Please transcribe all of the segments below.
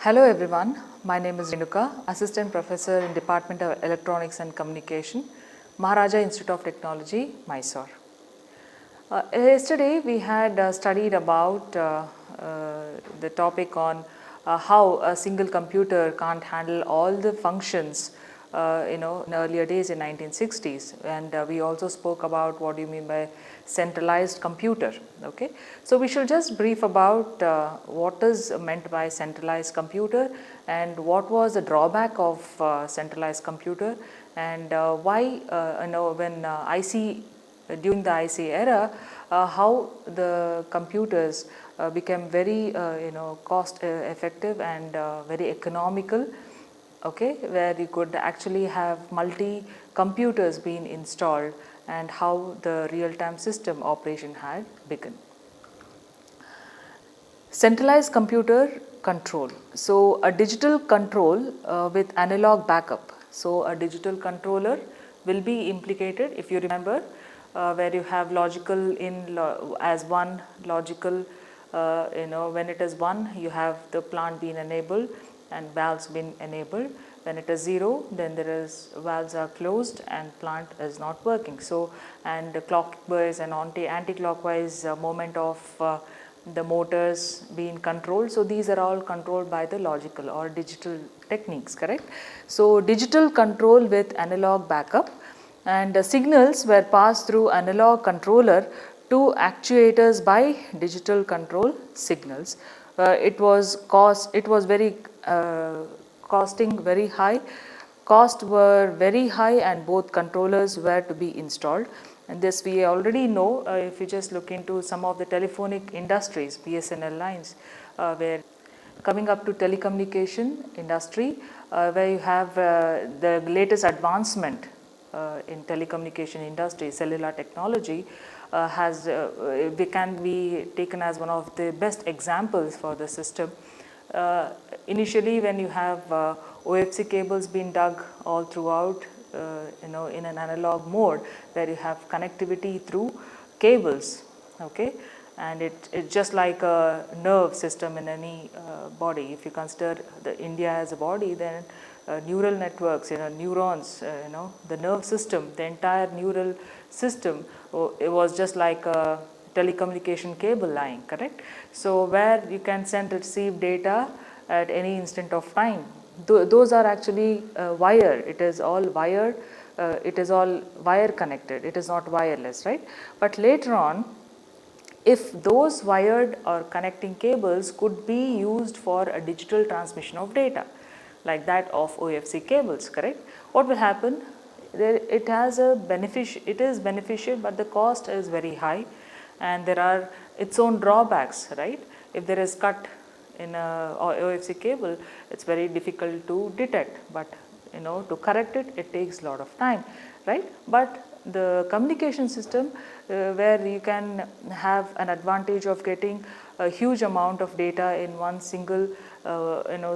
Hello everyone, my name is Renuka, Assistant Professor in Department of Electronics and Communication, Maharaja Institute of Technology, Mysore. Yesterday we had studied about the topic on how a single computer can't handle all the functions in earlier days in 1960s, and we also spoke about what do you mean by centralized computer. Okay, so we should just brief about what is meant by centralized computer and what was the drawback of centralized computer, and why when IC during the IC era, how the computers became very cost effective and very economical, okay, where you could actually have multi computers being installed and how the real-time system operation had begun. Centralized computer control. So, a digital control with analog backup. So, a digital controller will be implicated, if you remember, where you have logical in as one logical, when it is 1 you have the plant being enabled and valves being enabled. When it is 0, then there is valves are closed and plant is not working. So, and clockwise and anti-clockwise movement of the motors being controlled. So, these are all controlled by the logical or digital techniques, correct. So, digital control with analog backup, and signals were passed through analog controller to actuators by digital control signals. It was very costing very high, costs were very high, and both controllers were to be installed. And this we already know if you just look into some of the telephonic industries, BSNL lines, where coming up to telecommunication industry, where you have the latest advancement in telecommunication industry, cellular technology can be taken as one of the best examples for the system. Initially, when you have OFC cables being dug all throughout, in an analog mode, where you have connectivity through cables, okay, and it's just like a nerve system in any body. If you consider the India as a body, then neural networks, neurons, the nerve system, the entire neural system, it was just like a telecommunication cable line, correct. So, where you can send receive data at any instant of time. Those are actually wire, it is all wired, it is all wire connected, it is not wireless, right. But later on, if those wired or connecting cables could be used for a digital transmission of data, like that of OFC cables, correct, what will happen? It has a it is beneficial, but the cost is very high, and there are its own drawbacks, right. If there is cut in a OFC cable, it's very difficult to detect, but to correct it, it takes a lot of time, right. But the communication system, where you can have an advantage of getting a huge amount of data in one single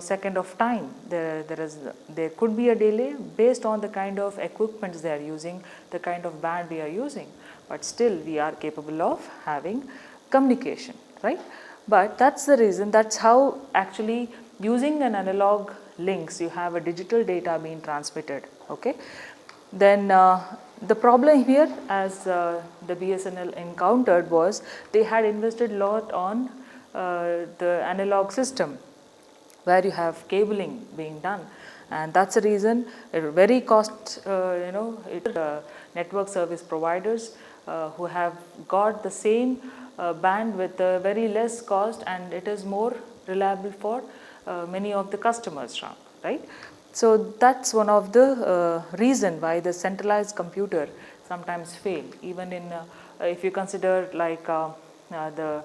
second of time. There could be a delay based on the kind of equipments they are using, the kind of band we are using, but still we are capable of having communication, right. But that's the reason, that's how actually using an analog links, you have a digital data being transmitted, okay. Then the problem here, as the BSNL encountered, was they had invested a lot on the analog system, where you have cabling being done, and that's the reason very cost network service providers who have got the same band with very less cost, and it is more reliable for many of the customers, right. So, that's one of the reason why the centralized computer sometimes fail, even in if you consider like the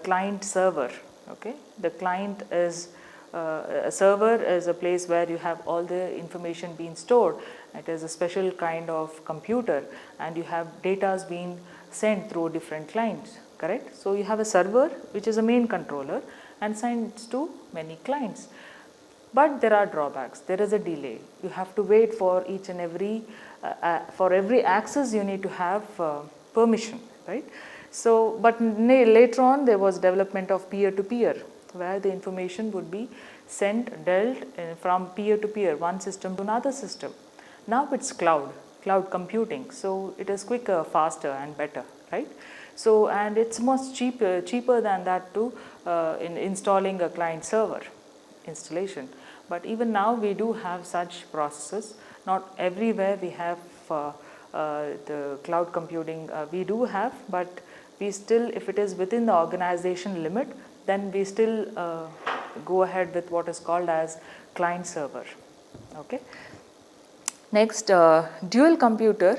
client server, okay. The client is a server is a place where you have all the information being stored. It is a special kind of computer, and you have data being sent through different clients, correct. So, you have a server which is a main controller and sends to many clients. But there are drawbacks, there is a delay, you have to wait for each and every access you need to have permission, right. So, but later on there was development of peer to peer, where the information would be dealt from peer to peer, one system to another system. Now it's cloud computing, so it is quicker, faster and better, right? So, and it's much cheaper than that to in installing a client server installation. But even now we do have such processes. Not everywhere we have the cloud computing we do have, but we still, if it is within the organization limit, then we still go ahead with what is called as client server. Okay. Next, dual computer,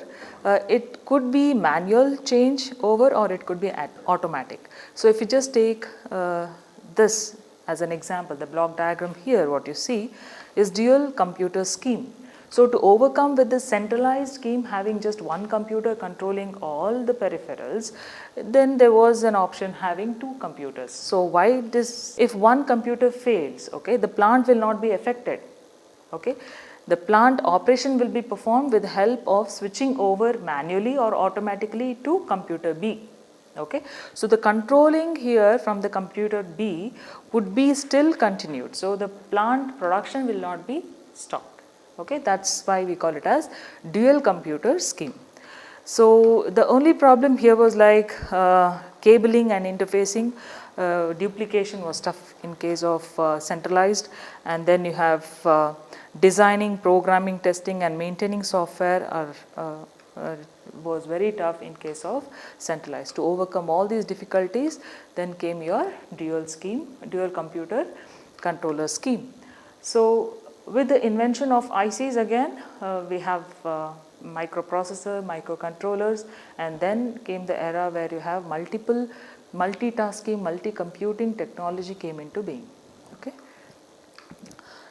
it could be manual change over or it could be automatic. So, if you just take this as an example, the block diagram here, what you see is dual computer scheme. So, to overcome with this centralized scheme having just one computer controlling all the peripherals, then there was an option having two computers. So, why this? If one computer fails, okay, the plant will not be affected. Okay. The plant operation will be performed with the help of switching over manually or automatically to computer B. Okay. So, the controlling here from the computer B would be still continued. So, the plant production will not be stopped. Okay. That is why we call it as dual computer scheme. So, the only problem here was like cabling and interfacing. Duplication was tough in case of centralized, and then you have designing, programming, testing and maintaining software was very tough in case of centralized. To overcome all these difficulties, then came your dual computer controller scheme. So, with the invention of ICs again, we have microprocessor, microcontrollers, and then came the era where you have multitasking, multi-computing technology came into being. Okay.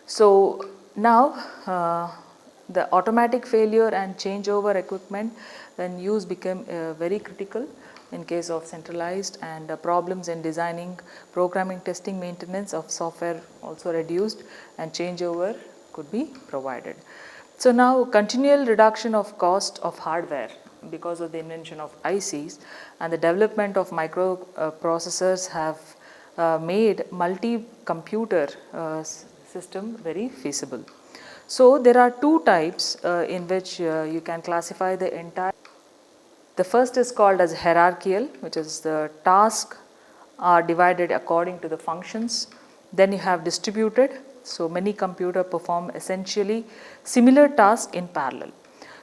So, now the automatic failure and changeover equipment when used became very critical in case of centralized, and problems in designing, programming, testing, maintenance of software also reduced and changeover could be provided. So, now continual reduction of cost of hardware because of the invention of ICs and the development of microprocessors have made multi-computer system very feasible. So, there are two types in which you can classify the entire. The first is called as hierarchical, which is the tasks are divided according to the functions. Then you have distributed. So, many computers perform essentially similar tasks in parallel.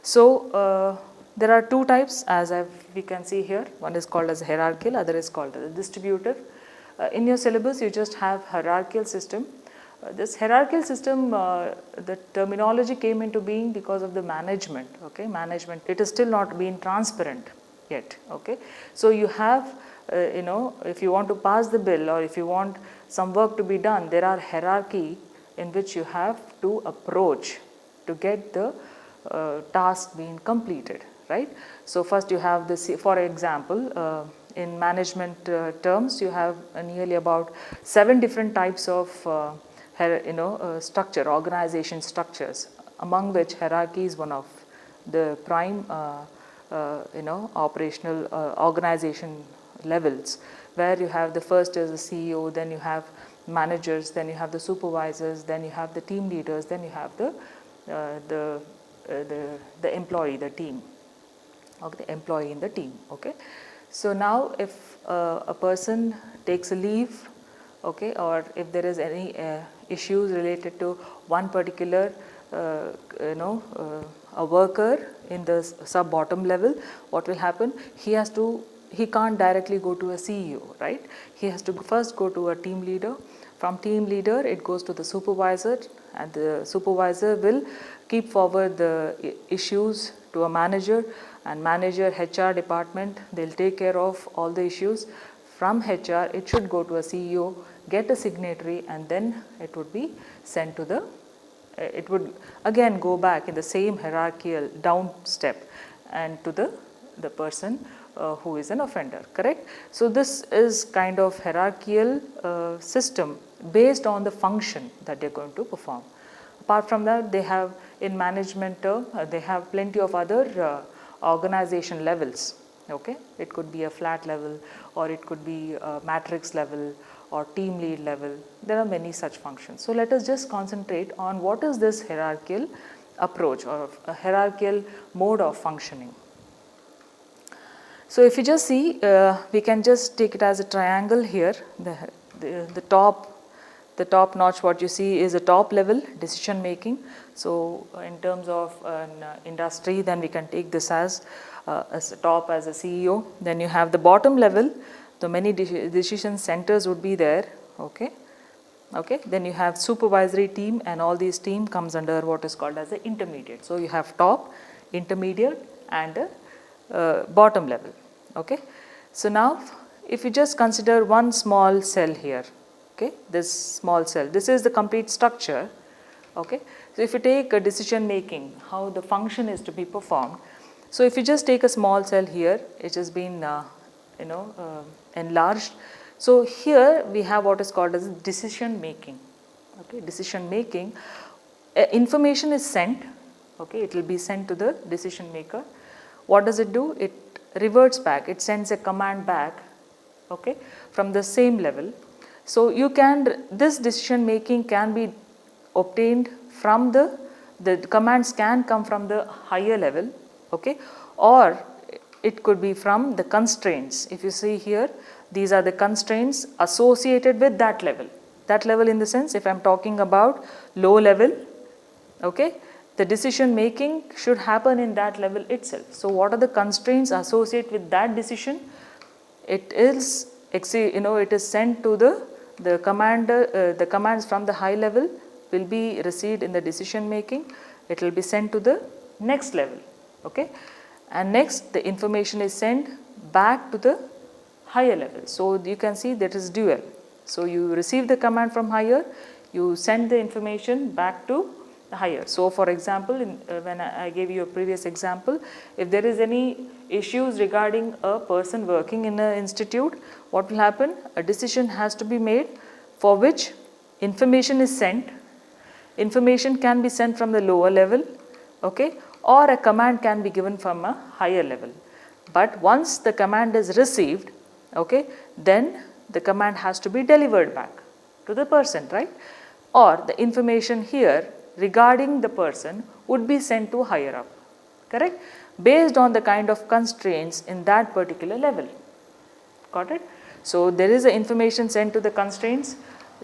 So, there are two types as we can see here. One is called as hierarchical, other is called as distributive. In your syllabus, you just have hierarchical system. This hierarchical system, the terminology came into being because of the management. Okay, management. It is still not been transparent yet. Okay, so you have, if you want to pass the bill or if you want some work to be done, there are hierarchy in which you have to approach to get the task being completed. Right. So, first you have this, for example, in management terms, you have nearly about 7 different types of structure, organization structures, among which hierarchy is one of the prime operational organization levels, where you have the first is the CEO, then you have managers, then you have the supervisors, then you have the team leaders, then you have the employee, the team, or the employee in the team. Okay. So, now if a person takes a leave, okay, or if there is any issues related to one particular a worker in the sub-bottom level, what will happen? He can't directly go to a CEO, right? He has to first go to a team leader. From team leader, it goes to the supervisor, and the supervisor will keep forward the issues to a manager, and manager, HR department, they'll take care of all the issues. From HR, it should go to a CEO, get a signatory, and then it would be sent to the, it would again go back in the same hierarchical down step and to the person who is an offender, correct? So, this is kind of hierarchical system based on the function that they are going to perform. Apart from that, they have in management term, they have plenty of other organization levels. Okay, it could be a flat level, or it could be a matrix level, or team lead level. There are many such functions. So let us just concentrate on what is this hierarchical approach or a hierarchical mode of functioning. So if you just see, we can just take it as a triangle here. The top notch, what you see is the top level decision making. So in terms of an industry, then we can take this as a top as a CEO. Then you have the bottom level, the many decision centers would be there. Okay. Then you have supervisory team, and all these team comes under what is called as the intermediate. So you have top, intermediate, and bottom level. Okay. So now if you just consider one small cell here, okay, this small cell, this is the complete structure. Okay. So if you take a decision making, how the function is to be performed. So if you just take a small cell here, it has been enlarged. So here we have what is called as decision making. Okay, decision making, information is sent. Okay, it will be sent to the decision maker. What does it do? It reverts back. It sends a command back. Okay, from the same level. So you can, this decision making can be obtained from the commands can come from the higher level. Okay, or it could be from the constraints. If you see here, these are the constraints associated with that level. That level in the sense, if I am talking about low level, okay, the decision making should happen in that level itself. So what are the constraints associated with that decision? It is, it is sent to the commander, the commands from the high level will be received in the decision making. It will be sent to the next level. Okay, and next the information is sent back to the higher level. So you can see that is dual. So you receive the command from higher, you send the information back to the higher. So for example, when I gave you a previous example, if there is any issues regarding a person working in an institute, what will happen? A decision has to be made for which information is sent. Information can be sent from the lower level, okay, or a command can be given from a higher level. But once the command is received, okay, then the command has to be delivered back to the person, right? Or the information here regarding the person would be sent to higher up, correct? Based on the kind of constraints in that particular level. Got it? So there is the information sent to the constraints.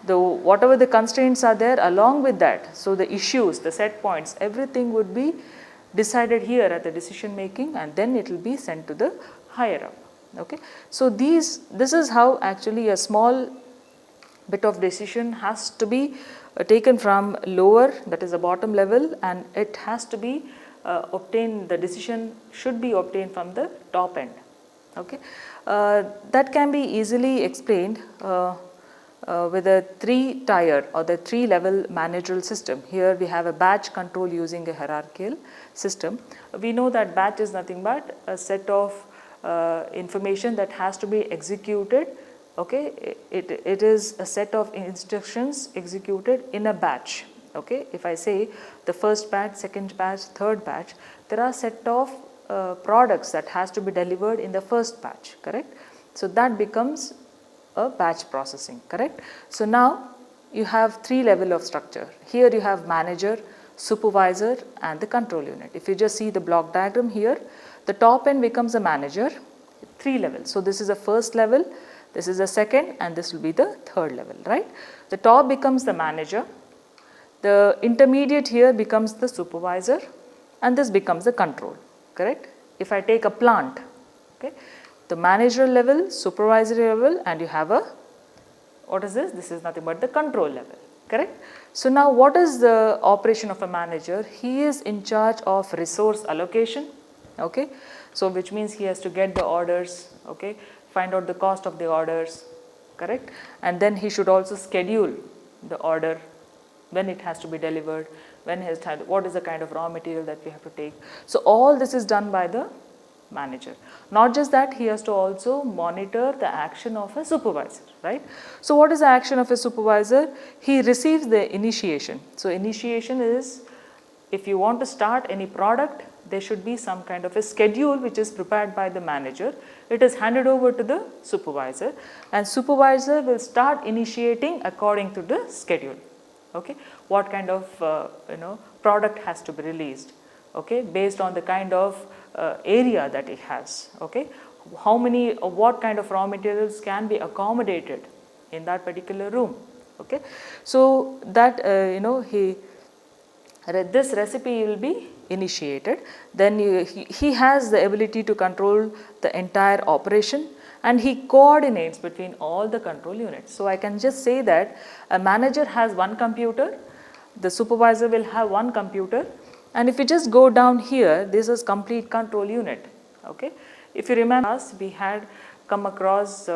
Whatever the constraints are there, along with that, so the issues, the set points, everything would be decided here at the decision making, and then it will be sent to the higher up. Okay, so this is how actually a small bit of decision has to be taken from lower, that is the bottom level, and it has to be obtained, the decision should be obtained from the top end. Okay, that can be easily explained with a 3-tier or the 3-level managerial system. Here we have a batch control using a hierarchical system. We know that batch is nothing but a set of information that has to be executed. Okay, it is a set of instructions executed in a batch. Okay, if I say the first batch, second batch, third batch, there are set of products that has to be delivered in the first batch, correct? So that becomes a batch processing, correct? So now you have 3 level of structure. Here you have manager, supervisor, and the control unit. If you just see the block diagram here, the top end becomes a manager, 3 levels. So this is the first level, this is the second, and this will be the third level, right? The top becomes the manager, the intermediate here becomes the supervisor, and this becomes the control, correct? If I take a plant, okay, the managerial level, supervisory level, and you have a, what is this? This is nothing but the control level, correct? So now what is the operation of a manager? He is in charge of resource allocation, okay? So which means he has to get the orders, okay, find out the cost of the orders, correct? And then he should also schedule the order, when it has to be delivered, when his time, what is the kind of raw material that we have to take. So all this is done by the manager. Not just that, he has to also monitor the action of a supervisor, right? So what is the action of a supervisor? He receives the initiation. So initiation is, if you want to start any product, there should be some kind of a schedule which is prepared by the manager. It is handed over to the supervisor, and supervisor will start initiating according to the schedule. Okay, what kind of product has to be released, okay, based on the kind of area that it has. Okay, how many what kind of raw materials can be accommodated in that particular room. Okay, so that this recipe will be initiated, then he has the ability to control the entire operation, and he coordinates between all the control units. So I can just say that a manager has one computer, the supervisor will have one computer, and if you just go down here, this is complete control unit. Okay, if you remember us, we had come across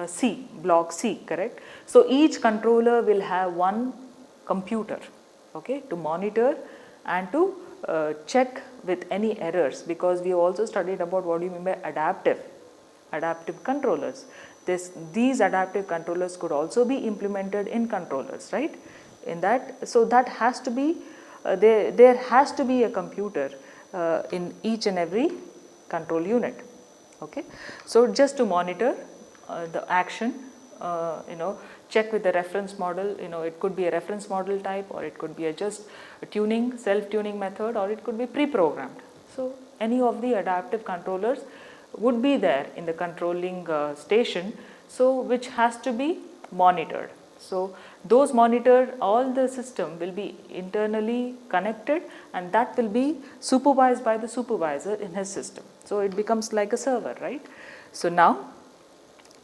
C, block C, correct? So each controller will have one computer, okay, to monitor and to check with any errors, because we also studied about what do you mean by adaptive controllers. These adaptive controllers could also be implemented in controllers, right? In that, so that has to be there has to be a computer in each and every control unit. Okay, so just to monitor the action, check with the reference model. It could be a reference model type, or it could be just a tuning, self-tuning method, or it could be pre-programmed. So any of the adaptive controllers would be there in the controlling station, so which has to be monitored. So those monitored, all the system will be internally connected, and that will be supervised by the supervisor in his system. So it becomes like a server, right? So now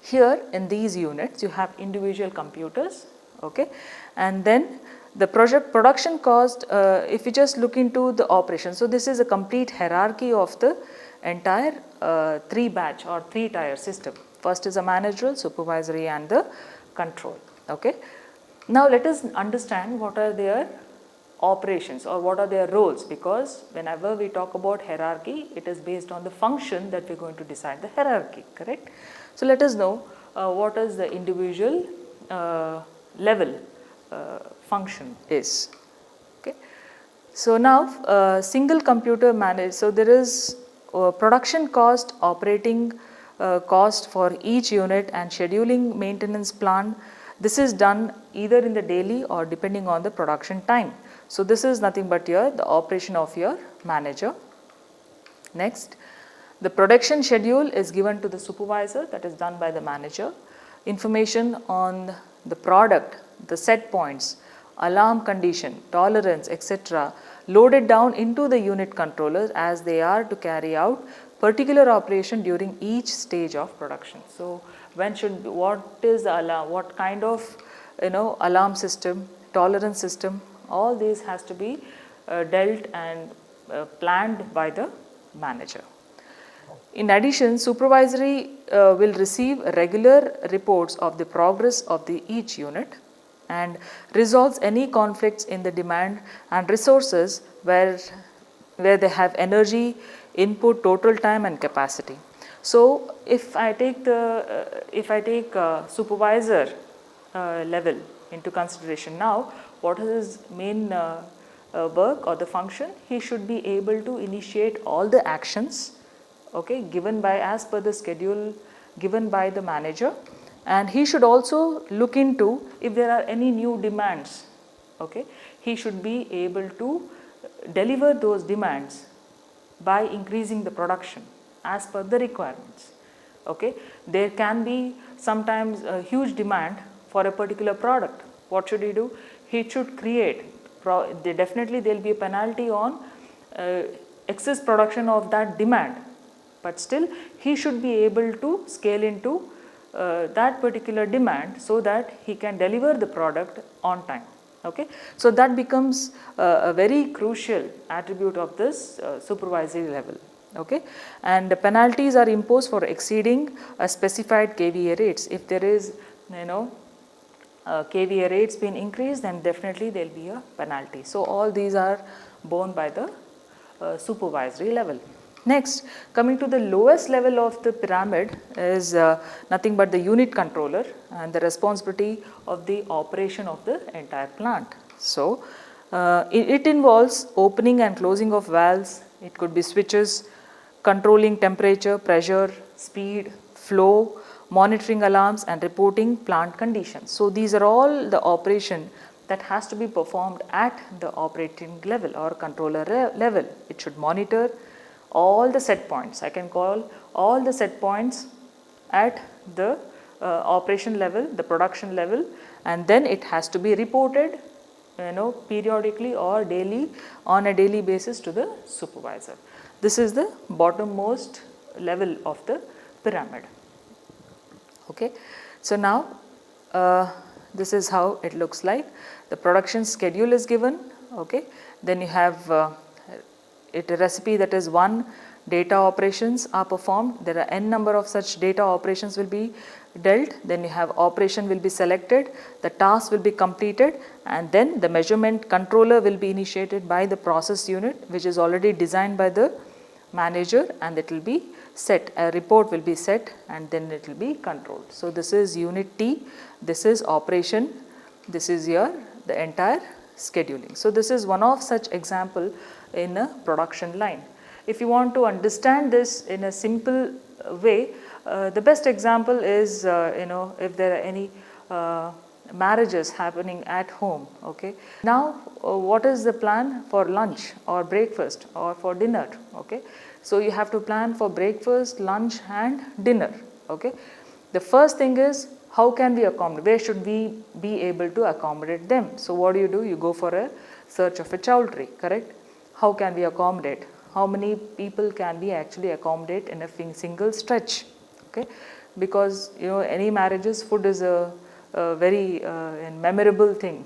here in these units you have individual computers, okay, and then the production cost, if you just look into the operation. So this is a complete hierarchy of the entire 3-batch or 3-tier system. First is a managerial, supervisory, and the control. Okay. Now let us understand what are their operations or what are their roles, because whenever we talk about hierarchy, it is based on the function that we are going to decide the hierarchy, correct? So let us know what is the individual level function is. Okay. So now single computer managed, so there is production cost, operating cost for each unit, and scheduling maintenance plan. This is done either in the daily or depending on the production time. So this is nothing but the operation of your manager. Next, the production schedule is given to the supervisor, that is done by the manager. Information on the product, the set points, alarm condition, tolerance, etc. loaded down into the unit controllers as they are to carry out particular operation during each stage of production. So what is the alarm, what kind of alarm system, tolerance system, all these has to be dealt and planned by the manager. In addition, supervisory will receive regular reports of the progress of each unit and resolves any conflicts in the demand and resources where they have energy, input, total time, and capacity. So if I take supervisor level into consideration now, what is his main work or the function? He should be able to initiate all the actions, okay, given by as per the schedule given by the manager, and he should also look into if there are any new demands. Okay, he should be able to deliver those demands by increasing the production as per the requirements. Okay, there can be sometimes a huge demand for a particular product. What should he do? He should create, definitely there will be a penalty on excess production of that demand, but still he should be able to scale into that particular demand so that he can deliver the product on time. Okay, so that becomes a very crucial attribute of this supervisory level. Okay, and the penalties are imposed for exceeding a specified KVA rates. If there is KVA rates being increased, then definitely there will be a penalty. So all these are borne by the supervisory level. Next, coming to the lowest level of the pyramid is nothing but the unit controller and the responsibility of the operation of the entire plant. So it involves opening and closing of valves, It could be switches, controlling temperature, pressure, speed, flow, monitoring alarms and reporting plant conditions. So these are all the operation that has to be performed at the operating level or controller level. It should monitor all the set points. I can call all the set points at the operation level, the production level, and then it has to be reported periodically or daily, on a daily basis to the supervisor. This is the bottommost level of the pyramid. Okay. So now this is how it looks like. The production schedule is given. Okay. Then you have a recipe, that is 1 data operations are performed. There are n number of such data operations will be dealt. Then you have operation will be selected, the task will be completed, and then the measurement controller will be initiated by the process unit, which is already designed by the manager, and it will be set, a report will be set, and then it will be controlled. So this is unit T, this is operation, this is your the entire scheduling. So this is one of such example in a production line. If you want to understand this in a simple way, the best example is if there are any marriages happening at home. Okay. Now what is the plan for lunch or breakfast or for dinner? Okay. So you have to plan for breakfast, lunch and dinner. Okay. The first thing is, how can we accommodate, where should we be able to accommodate them? So what do? You go for a search of a chowdhury, correct? How can we accommodate? How many people can we actually accommodate in a single stretch? Okay, because any marriages, food is a very memorable thing,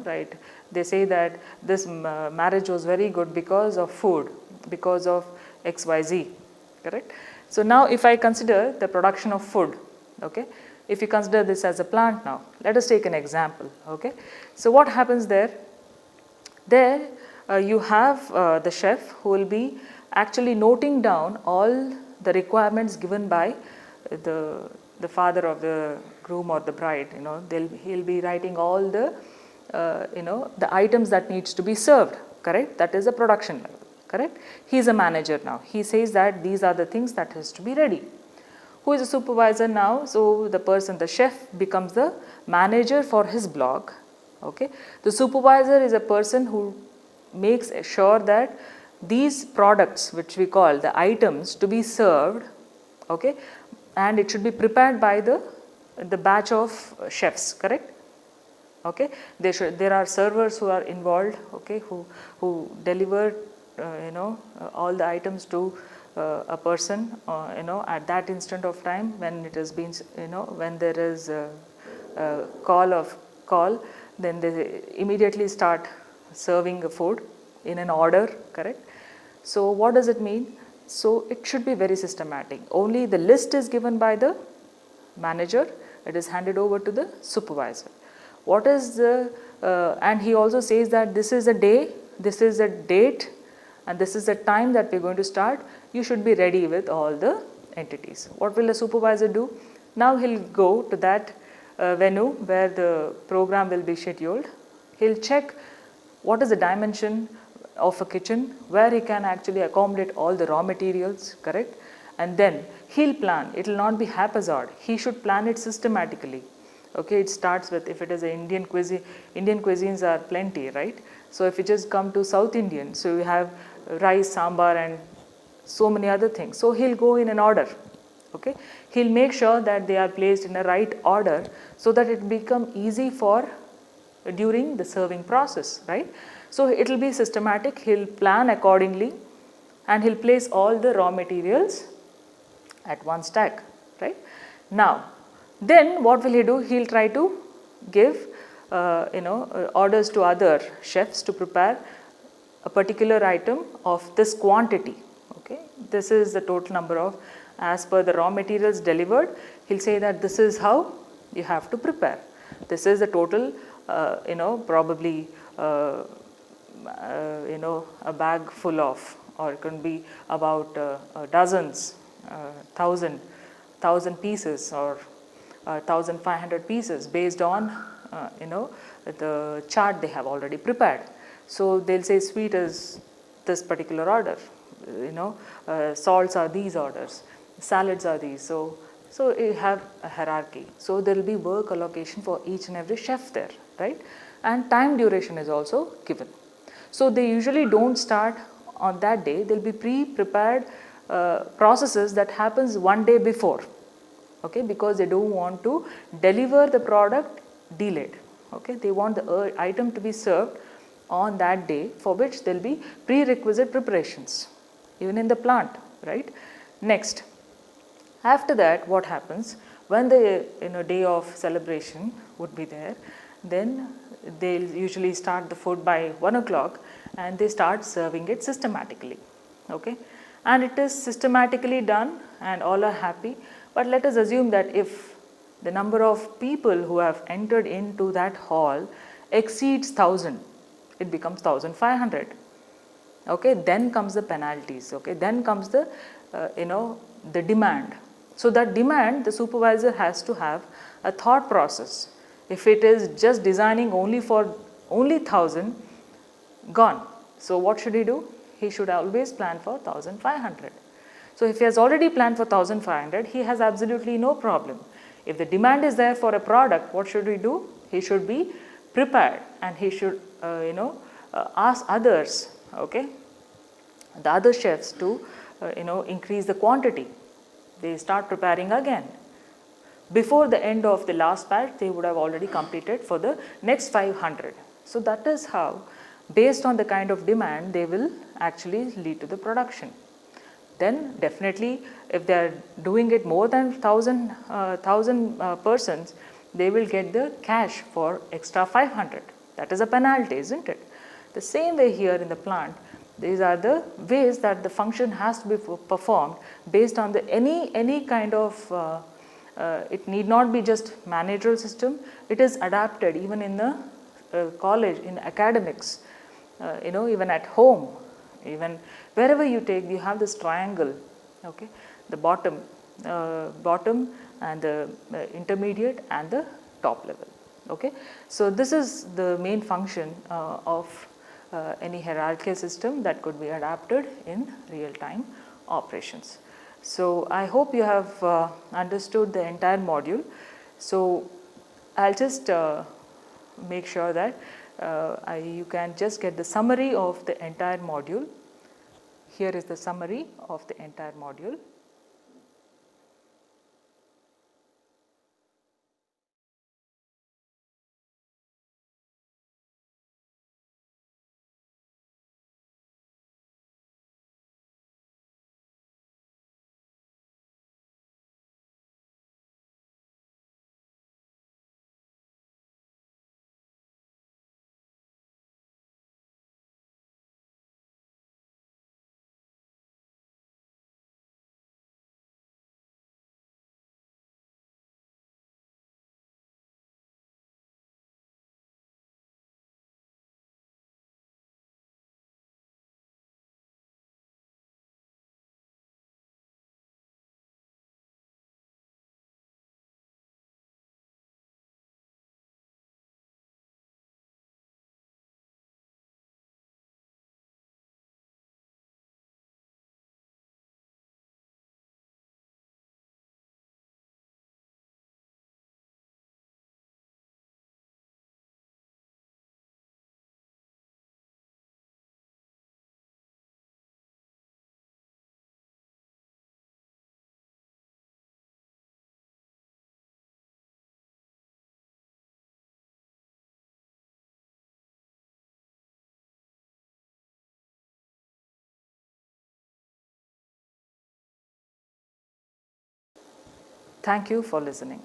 right? They say that this marriage was very good because of food, because of XYZ, correct? So now if I consider the production of food, okay, if you consider this as a plant now, let us take an example, okay. So what happens there? There you have the chef who will be actually noting down all the requirements given by the father of the groom or the bride. He'll be writing all the the items that needs to be served, correct? That is a production level, correct? He is a manager now. He says that these are the things that has to be ready. Who is a supervisor now? So the person, the chef, becomes the manager for his block. Okay. The supervisor is a person who makes sure that these products, which we call the items, to be served, okay, and it should be prepared by the batch of chefs, correct? Okay. There are servers who are involved, okay, who deliver all the items to a person at that instant of time when it has been when there is a call, then they immediately start serving the food in an order, correct? So what does it mean? So it should be very systematic. Only the list is given by the manager, it is handed over to the supervisor. What is the and he also says that this is a day, this is a date, and this is the time that we are going to start. You should be ready with all the entities. What will the supervisor do? Now he'll go to that venue where the program will be scheduled. He'll check what is the dimension of a kitchen, where he can actually accommodate all the raw materials, correct? And then he'll plan. It will not be haphazard. He should plan it systematically. Okay, it starts with, if it is an Indian cuisine, Indian cuisines are plenty, right? So if you just come to South Indian, so you have rice, sambar and so many other things. So he'll go in an order, okay. He'll make sure that they are placed in a right order so that it become easy for during the serving process, right. So it will be systematic. He'll plan accordingly and he'll place all the raw materials at one stack, right. Now then what will he do? He'll try to give orders to other chefs to prepare a particular item of this quantity. Okay, this is the total number of, as per the raw materials delivered, he'll say that this is how you have to prepare. This is the total, probably a bag full of, or it can be about dozens, 1,000 pieces or 1,500 pieces based on the chart they have already prepared. So they'll say sweet is this particular order, salts are these orders, salads are these. So you have a hierarchy. So there will be work allocation for each and every chef there, right? And time duration is also given. So they usually don't start on that day. There will be pre-prepared processes that happens one day before, okay, because they don't want to deliver the product delayed. Okay, they want the item to be served on that day, for which there will be prerequisite preparations even in the plant, right? Next, after that, what happens when the day of celebration would be there, then they'll usually start the food by 1 o'clock and they start serving it systematically, okay, and it is systematically done and all are happy. But let us assume that if the number of people who have entered into that hall exceeds 1000, it becomes 1500, okay, then comes the penalties, okay, then comes the the demand. So that demand, the supervisor has to have a thought process. If it is just designing only for only 1000, gone. So what should he do? He should always plan for 1500. So if he has already planned for 1500, he has absolutely no problem. If the demand is there for a product, what should he do? He should be prepared and he should ask others, okay, the other chefs to increase the quantity. They start preparing again. Before the end of the last batch, they would have already completed for the next 500. So that is how, based on the kind of demand, they will actually lead to the production. Then definitely, if they are doing it more than 1000 persons, they will get the cash for extra 500. That is a penalty, isn't it? The same way here in the plant, these are the ways that the function has to be performed based on the any kind of it need not be just managerial system. It is adapted even in the college, in academics, even at home, even wherever you take, you have this triangle, okay, the bottom and the intermediate and the top level, okay. So this is the main function of any hierarchical system that could be adapted in real time operations. So I hope you have understood the entire module. So I'll just make sure that you can just get the summary of the entire module. Here is the summary of the entire module. Thank you for listening.